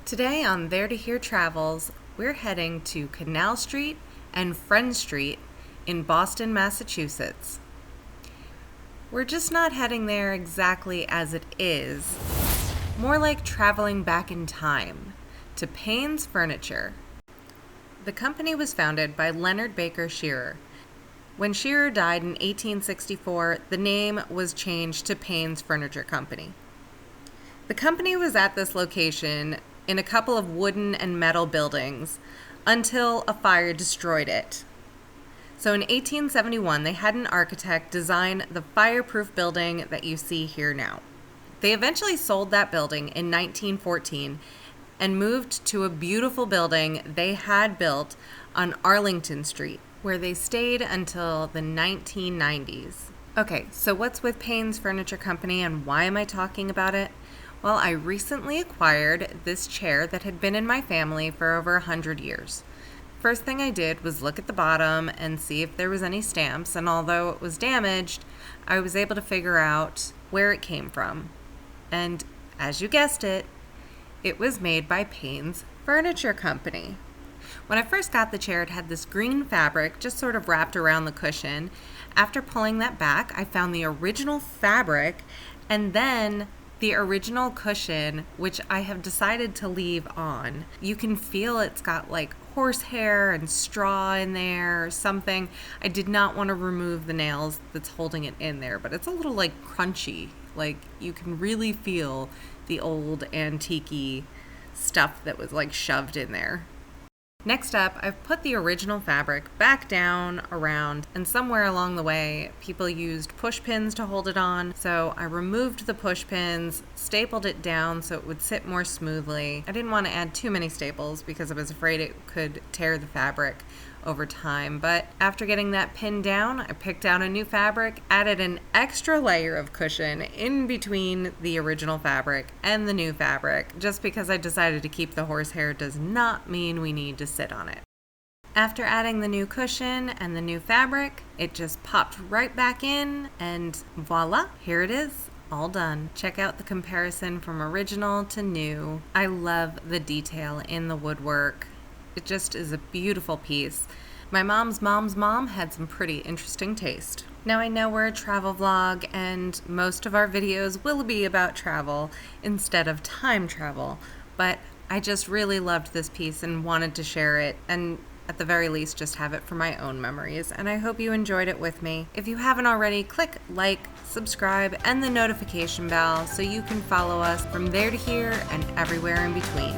Today on There to Hear Travels, we're heading to Canal Street and Friend Street in Boston, Massachusetts. We're just not heading there exactly as it is, more like traveling back in time to Payne's Furniture. The company was founded by Leonard Baker Shearer. When Shearer died in 1864, the name was changed to Payne's Furniture Company. The company was at this location in a couple of wooden and metal buildings until a fire destroyed it. So in 1871, they had an architect design the fireproof building that you see here now. They eventually sold that building in 1914 and moved to a beautiful building they had built on Arlington Street, where they stayed until the 1990s. Okay, so what's with Payne's Furniture Company and why am I talking about it? Well, I recently acquired this chair that had been in my family for over 100 years. First thing I did was look at the bottom and see if there was any stamps, and although it was damaged, I was able to figure out where it came from. And as you guessed it, it was made by Payne's Furniture Company. When I first got the chair, it had this green fabric just sort of wrapped around the cushion. After pulling that back, I found the original fabric and then the original cushion, which I have decided to leave on. You can feel it's got like horsehair and straw in there or something. I did not want to remove the nails that's holding it in there, but it's a little like crunchy. Like you can really feel the old antique-y stuff that was like shoved in there. Next up, I've put the original fabric back down around, and somewhere along the way, people used push pins to hold it on. So I removed the push pins, stapled it down so it would sit more smoothly. I didn't want to add too many staples because I was afraid it could tear the fabric over time. But after getting that pinned down, I picked out a new fabric, added an extra layer of cushion in between the original fabric and the new fabric. Just because I decided to keep the horsehair does not mean we need to sit on it. After adding the new cushion and the new fabric, it just popped right back in, and voila, here it is, all done. Check out the comparison from original to new. I love the detail in the woodwork. It just is a beautiful piece. My mom's mom had some pretty interesting taste. Now I know we're a travel vlog and most of our videos will be about travel instead of time travel, but I just really loved this piece and wanted to share it, and at the very least just have it for my own memories, and I hope you enjoyed it with me. If you haven't already, click like, subscribe, and the notification bell so you can follow us from there to here and everywhere in between.